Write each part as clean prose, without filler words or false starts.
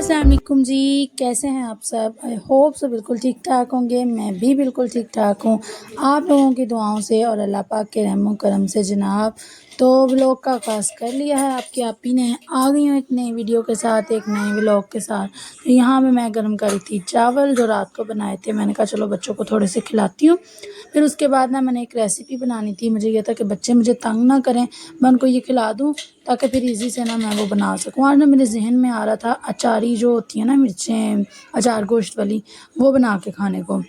अस्सलाम वालेकुम जी, कैसे हैं आप सब? आई होप सब बिल्कुल ठीक ठाक होंगे। मैं भी बिल्कुल ठीक ठाक हूँ, आप लोगों की दुआओं से और अल्लाह पाक के रहम करम से जनाब। तो व्लॉग का आगाज़ कर लिया है, आपकी आपी ने आ गई हूँ एक नई वीडियो के साथ, एक नए व्लॉग के साथ। तो यहाँ पे मैं गर्म करी थी चावल जो रात को बनाए थे। मैंने कहा चलो बच्चों को थोड़े से खिलाती हूँ। फिर उसके बाद ना मैंने एक रेसिपी बनानी थी। मुझे ये था कि बच्चे मुझे तंग ना करें, मैं उनको ये खिला दूँ ताकि फिर इजी से ना मैं वो बना सकूँ। आज ना मेरे जहन में आ रहा था अचारी जो होती है ना, मिर्चें अचार गोश्त वाली, वो बना के खाने को।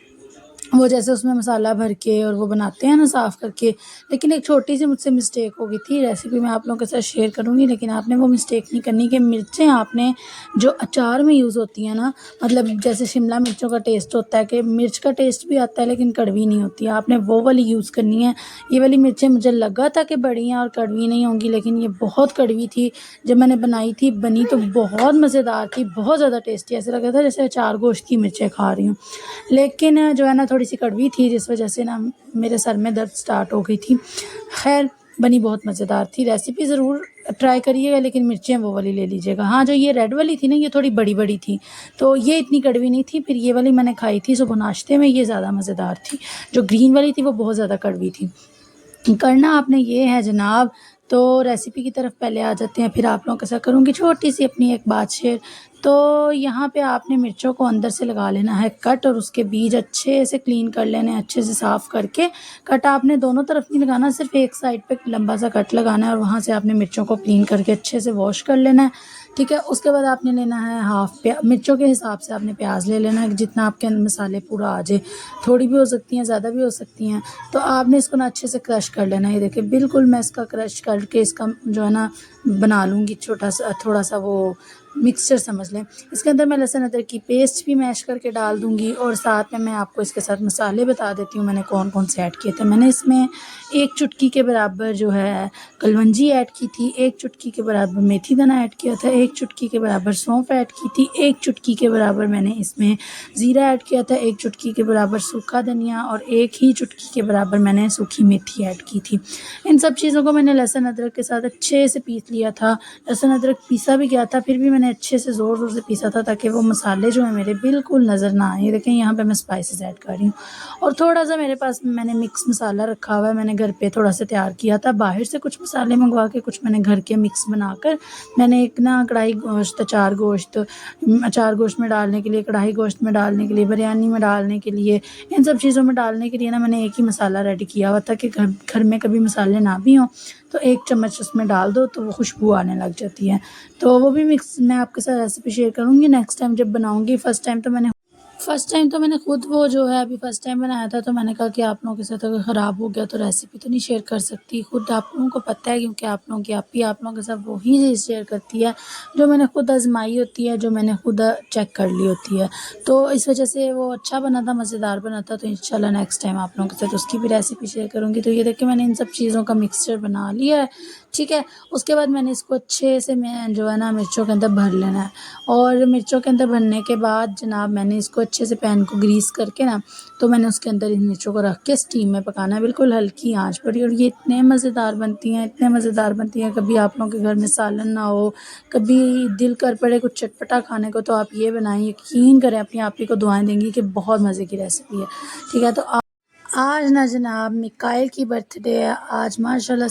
वो जैसे उसमें मसाला भर के और वो बनाते हैं ना साफ़ करके। लेकिन एक छोटी सी मुझसे मिस्टेक हो गई थी। रेसिपी मैं आप लोगों के साथ शेयर करूँगी, लेकिन आपने वो मिस्टेक नहीं करनी कि मिर्चें आपने जो अचार में यूज़ होती हैं ना, मतलब जैसे शिमला मिर्चों का टेस्ट होता है कि मिर्च का टेस्ट भी आता है लेकिन कड़वी नहीं होती है, आपने वो वाली यूज़ करनी है। ये वाली मिर्चें मुझे लगा था कि बड़ी हैं और कड़वी नहीं होंगी, लेकिन ये बहुत कड़वी थी। जब मैंने बनाई थी, बनी तो बहुत मज़ेदार थी, बहुत ज़्यादा टेस्टी, ऐसा लग रहा था जैसे अचार गोश्त की मिर्चें खा रही हूँ। लेकिन जो है ना थोड़ी सी कड़वी थी, जिस वजह से ना मेरे सर में दर्द स्टार्ट हो गई थी। खैर, बनी बहुत मज़ेदार थी। रेसिपी ज़रूर ट्राई करिएगा, लेकिन मिर्चें वो वाली ले लीजिएगा। हाँ, जो ये रेड वाली थी ना, ये थोड़ी बड़ी बड़ी थी, तो ये इतनी कड़वी नहीं थी। फिर ये वाली मैंने खाई थी सुबह नाश्ते में, ये ज़्यादा मज़ेदार थी। जो ग्रीन वाली थी वो बहुत ज़्यादा कड़वी थी। करना आपने ये है जनाब, तो रेसिपी की तरफ पहले आ जाते हैं, फिर आप लोगों के साथ करूँगी छोटी सी अपनी एक बात शेयर। तो यहाँ पे आपने मिर्चों को अंदर से लगा लेना है कट, और उसके बीज अच्छे से क्लीन कर लेने हैं, अच्छे से साफ़ करके। कट आपने दोनों तरफ नहीं लगाना, सिर्फ एक साइड पे लंबा सा कट लगाना है और वहाँ से आपने मिर्चों को क्लीन करके अच्छे से वॉश कर लेना है। ठीक है, उसके बाद आपने लेना है हाफ़ मिर्चों के हिसाब से आपने प्याज ले लेना है, जितना आपके अंदर मसाले पूरा आ जाए। थोड़ी भी हो सकती हैं, ज़्यादा भी हो सकती हैं। तो आपने इसको ना अच्छे से क्रश कर लेना है। ये देखिए बिल्कुल मैं इसका क्रश करके इसका जो है ना बना लूँगी छोटा सा, थोड़ा सा वो मिक्सचर समझ लें। इसके अंदर मैं लहसुन अदरक की पेस्ट भी मैश करके डाल दूँगी, और साथ में मैं आपको इसके साथ मसाले बता देती हूँ मैंने कौन कौन से ऐड किए थे। मैंने इसमें 1 चुटकी के बराबर जो है कलवंजी ऐड की थी, 1 चुटकी के बराबर मेथी दाना ऐड किया था, 1 चुटकी के बराबर सौंफ ऐड की थी, 1 चुटकी के बराबर मैंने इसमें ज़ीरा ऐड किया था, 1 चुटकी के बराबर सूखा धनिया, और 1 ही चुटकी के बराबर मैंने सूखी मेथी ऐड की थी। इन सब चीज़ों को मैंने लहसुन अदरक के साथ अच्छे से पीस लिया था। लहसुन अदरक पीसा भी गया था, फिर भी मैंने अच्छे से ज़ोर ज़ोर से पीसा था ताकि वो मसाले जो हैं मेरे बिल्कुल नज़र ना आए। देखें यहाँ पे मैं स्पाइसेस ऐड कर रही हूँ, और थोड़ा सा मेरे पास मैंने मिक्स मसाला रखा हुआ है, मैंने घर पे थोड़ा सा तैयार किया था। बाहर से कुछ मसाले मंगवा के कुछ मैंने घर के मिक्स बनाकर, मैंने एक ना कढ़ाई गोश्त, अचार गोश्त में डालने के लिए, कढ़ाई गोश्त में डालने के लिए, बिरयानी में डालने के लिए, इन सब चीज़ों में डालने के लिए ना मैंने एक ही मसाला रेडी किया हुआ था कि घर में कभी मसाले ना भी हों तो 1 चम्मच उसमें डाल दो तो वो खुशबू आने लग जाती है। तो वो भी मिक्स मैं आपके साथ रेसिपी शेयर करूँगी नेक्स्ट टाइम जब बनाऊँगी। फ़र्स्ट टाइम तो मैंने खुद वो जो है अभी फ़र्स्ट टाइम बनाया था, तो मैंने कहा कि आप लोगों के साथ अगर ख़राब हो गया तो रेसिपी तो नहीं शेयर कर सकती। खुद आप लोगों को पता है, क्योंकि आप लोगों की आपी आप लोगों के साथ वही चीज़ शेयर करती है जो मैंने खुद आज़माई होती है, जो मैंने खुद चेक कर ली होती है। तो इस वजह से वो अच्छा बना था, मज़ेदार बना था। तो इंशाल्लाह नेक्स्ट टाइम आप लोगों के साथ उसकी भी रेसिपी शेयर करूँगी। तो ये देखिए मैंने इन सब चीज़ों का मिक्सचर बना लिया है, ठीक है। उसके बाद मैंने इसको अच्छे से मैं जो है ना मिर्चों के अंदर भर लेना है, और मिर्चों के अंदर भरने के बाद जनाब मैंने इसको अच्छे से पैन को ग्रीस करके ना, तो मैंने उसके अंदर इन मिर्चों को रख के स्टीम में पकाना है, बिल्कुल हल्की आंच पर ही। और ये इतने मज़ेदार बनती हैं, इतने मज़ेदार बनती हैं। कभी आप लोगों के घर में सालन ना हो, कभी दिल कर पड़े कुछ चटपटा खाने को, तो आप ये बनाएं, यकीन करें अपनी आप ही को दुआएं देंगी कि बहुत मज़े की रेसिपी है, ठीक है। तो आज ना जनाब मिकाइल की बर्थडे है। आज माशाल्लाह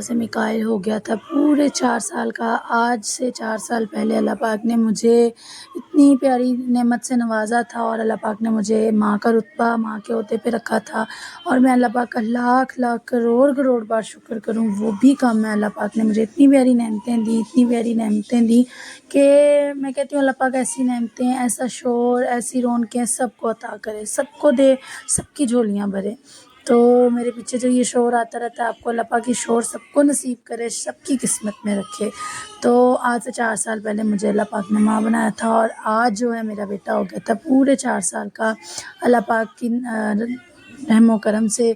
से मिकाइल हो गया था पूरे 4 साल का। आज से 4 साल पहले अल्लाह पाक ने मुझे इतनी प्यारी नेमत से नवाजा था, और अल्लाह पाक ने मुझे माँ का रुतबा माँ के ओहदे पे रखा था। और मैं अल्लाह पाक का लाख लाख करोड़ करोड़ बार शुक्र करूँ, वो भी कम है। अल्लाह पाक ने मुझे इतनी प्यारी नेमतें दी, इतनी प्यारी नेमतें दी कि मैं कहती हूँ अल्लाह पाक ऐसी नेमतें, ऐसा शोर, ऐसी रौनकें सबको अता करे, सबको दे, सबकी झोलियाँ भरे। तो मेरे पीछे जो ये शोर आता रहता है, आपको अल्लाह पाक ये शोर सबको नसीब करे, सबकी किस्मत में रखे। तो आज से 4 साल पहले मुझे अल्लाह पाक ने माँ बनाया था, और आज जो है मेरा बेटा हो गया था पूरे 4 साल का। अल्लाह पाक की रहमो करम से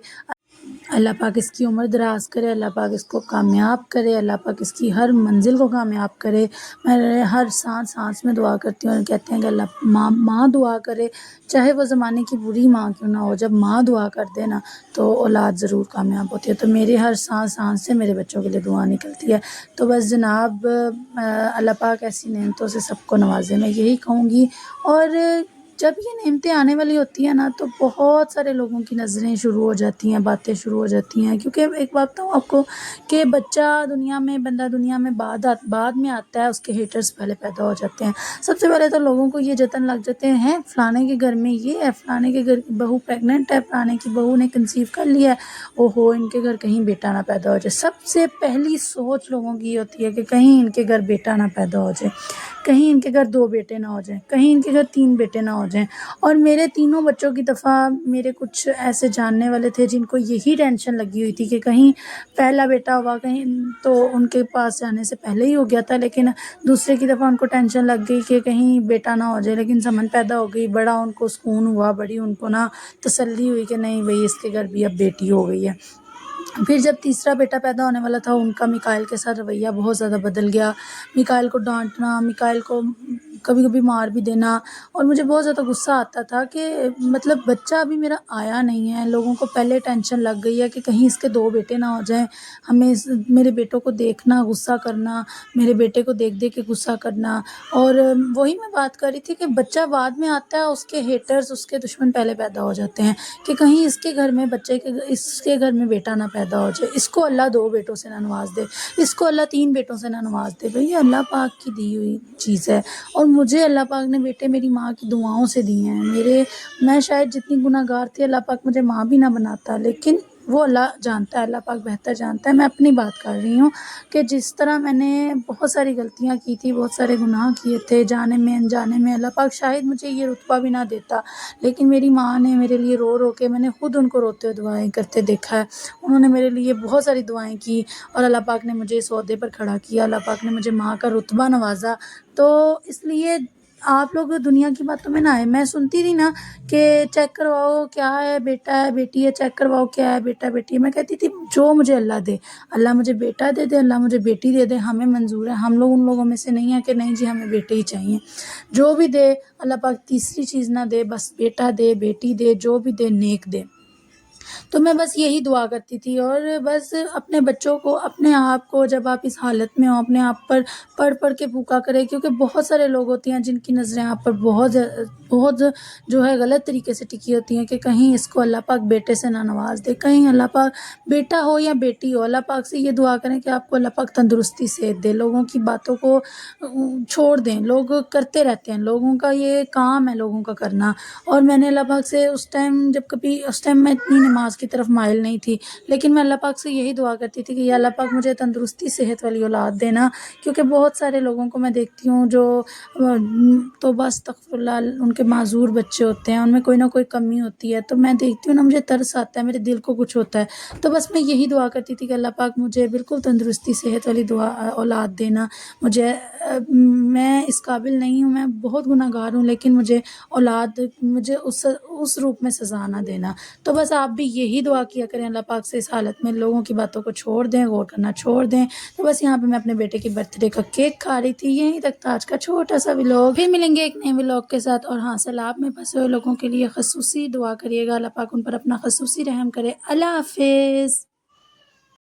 اللہ پاک اس کی عمر دراز کرے، اللہ پاک اس کو کامیاب کرے، اللہ پاک اس کی ہر منزل کو کامیاب کرے۔ میں ہر سانس میں دعا کرتی ہوں، اور کہتے ہیں کہ اللہ ماں دعا کرے، چاہے وہ زمانے کی بری ماں کیوں نہ ہو، جب ماں دعا کر دے نا تو اولاد ضرور کامیاب ہوتی ہے۔ تو میری ہر سانس سے میرے بچوں کے لیے دعا نکلتی ہے۔ تو بس جناب اللہ پاک ایسی نعمتوں سے سب کو نوازے، میں یہی کہوں گی۔ اور جب یہ نعمتیں آنے والی ہوتی ہیں نا تو بہت سارے لوگوں کی نظریں شروع ہو جاتی ہیں، باتیں شروع ہو جاتی ہیں، کیونکہ ایک بات بتاؤں آپ کو کہ بندہ دنیا میں بعد میں آتا ہے، اس کے ہیٹرز پہلے پیدا ہو جاتے ہیں۔ سب سے پہلے تو لوگوں کو یہ جتن لگ جاتے ہیں فلانے کے گھر میں یہ ہے، فلانے کے گھر کی بہو پریگننٹ ہے، فلانے کی بہو نے کنسیو کر لیا ہے، اوہو ان کے گھر کہیں بیٹا نہ پیدا ہو جائے۔ سب سے پہلی سوچ لوگوں کی یہ ہوتی ہے کہ کہیں ان کے گھر بیٹا نہ پیدا ہو جائے، کہیں ان کے گھر 2 بیٹے نہ ہو جائیں، کہیں ان کے گھر 3 بیٹے نہ ہو جائیں۔ اور میرے تینوں بچوں کی دفعہ میرے کچھ ایسے جاننے والے تھے جن کو یہی ٹینشن لگی ہوئی تھی کہ کہیں پہلا بیٹا ہوا، کہیں تو ان کے پاس جانے سے پہلے ہی ہو گیا تھا، لیکن دوسرے کی دفعہ ان کو ٹینشن لگ گئی کہ کہیں بیٹا نہ ہو جائے، لیکن سمن پیدا ہو گئی، بڑا ان کو سکون ہوا، بڑی ان کو نا تسلی ہوئی کہ نہیں بھئی اس کے گھر بھی اب بیٹی ہو گئی ہے۔ پھر جب تیسرا بیٹا پیدا ہونے والا تھا، ان کا میکائیل کے ساتھ رویہ بہت زیادہ بدل گیا، میکائیل کو ڈانٹنا، میکائیل کو کبھی کبھی مار بھی دینا، اور مجھے بہت زیادہ غصہ آتا تھا کہ مطلب بچہ ابھی میرا آیا نہیں ہے، لوگوں کو پہلے ٹینشن لگ گئی ہے کہ کہیں اس کے 2 بیٹے نہ ہو جائیں، ہمیں میرے بیٹوں کو دیکھنا، غصہ کرنا، میرے بیٹے کو دیکھ کے غصہ کرنا۔ اور وہی میں بات کر رہی تھی کہ بچہ بعد میں آتا ہے، اس کے ہیٹرز، اس کے دشمن پہلے پیدا ہو جاتے ہیں کہ کہیں اس کے گھر میں اس کے گھر میں بیٹا نہ پیدا ہو جائے، اس کو اللہ 2 بیٹوں سے نہ نواز دے، اس کو اللہ 3 بیٹوں سے نہ نواز دے۔ بھئی یہ اللہ پاک کی دی ہوئی چیز ہے، اور مجھے اللہ پاک نے بیٹے میری ماں کی دعاؤں سے دیے ہیں۔ میں شاید جتنی گناہ گار تھی، اللہ پاک مجھے ماں بھی نہ بناتا، لیکن وہ اللہ جانتا ہے، اللہ پاک بہتر جانتا ہے۔ میں اپنی بات کر رہی ہوں کہ جس طرح میں نے بہت ساری غلطیاں کی تھی، بہت سارے گناہ کیے تھے، جانے میں انجانے میں، اللہ پاک شاید مجھے یہ رتبہ بھی نہ دیتا، لیکن میری ماں نے میرے لیے رو کے، میں نے خود ان کو روتے ہوئے دعائیں کرتے دیکھا ہے، انہوں نے میرے لیے بہت ساری دعائیں کی، اور اللہ پاک نے مجھے اس عہدے پر کھڑا کیا، اللہ پاک نے مجھے ماں کا رتبہ نوازا۔ تو اس لیے آپ لوگ دنیا کی باتوں میں نہ آئے۔ میں سنتی تھی نا کہ چیک کرواؤ کیا ہے، بیٹا ہے بیٹی ہے، چیک کرواؤ کیا ہے، بیٹا بیٹی ہے۔ میں کہتی تھی جو مجھے اللہ دے، اللہ مجھے بیٹا دے دے، اللہ مجھے بیٹی دے دے، ہمیں منظور ہے۔ ہم لوگ ان لوگوں میں سے نہیں ہیں کہ نہیں جی ہمیں بیٹے ہی چاہیے، جو بھی دے اللہ پاک تیسری چیز نہ دے، بس بیٹا دے، بیٹی دے، جو بھی دے نیک دے۔ تو میں بس یہی دعا کرتی تھی، اور بس اپنے بچوں کو، اپنے آپ کو، جب آپ اس حالت میں ہو، اپنے آپ پر پڑھ کے پھوکا کرے، کیونکہ بہت سارے لوگ ہوتے ہیں جن کی نظریں آپ پر بہت جو ہے غلط طریقے سے ٹکی ہوتی ہیں کہ کہیں اس کو اللہ پاک بیٹے سے نہ نواز دے، کہیں اللہ پاک بیٹا ہو یا بیٹی ہو، اللہ پاک سے یہ دعا کریں کہ آپ کو اللہ پاک تندرستی صحت دے، لوگوں کی باتوں کو چھوڑ دیں، لوگ کرتے رہتے ہیں، لوگوں کا یہ کام ہے لوگوں کا کرنا۔ اور میں نے اللہ پاک سے اس ٹائم میں اتنی نماز کی طرف مائل نہیں تھی، لیکن میں اللہ پاک سے یہی دعا کرتی تھی کہ یا اللہ پاک مجھے تندرستی صحت والی اولاد دینا، کیونکہ بہت سارے لوگوں کو میں دیکھتی ہوں جو توبہ استغفر اللہ، ان کے معذور بچے ہوتے ہیں، ان میں کوئی نہ کوئی کمی ہوتی ہے، تو میں دیکھتی ہوں نا مجھے ترس آتا ہے، میرے دل کو کچھ ہوتا ہے۔ تو بس میں یہی دعا کرتی تھی کہ اللہ پاک مجھے بالکل تندرستی صحت والی اولاد دینا، میں اس قابل نہیں ہوں، میں بہت گناہ گار ہوں، لیکن مجھے اس روپ میں سزا نہ دینا۔ تو بس آپ بھی یہی دعا کیا کریں اللہ پاک سے اس حالت میں، لوگوں کی باتوں کو چھوڑ دیں، غور کرنا چھوڑ دیں۔ تو بس یہاں پہ میں اپنے بیٹے کی برتھ ڈے کا کیک کھا رہی تھی۔ یہیں تک تھا آج کا چھوٹا سا ولاگ، پھر ملیں گے ایک نئے ولاگ کے ساتھ۔ اور ہاں، سیلاب میں پھنسے ہوئے لوگوں کے لیے خصوصی دعا کریے گا، اللہ پاک ان پر اپنا خصوصی رحم کرے۔ اللہ حافظ۔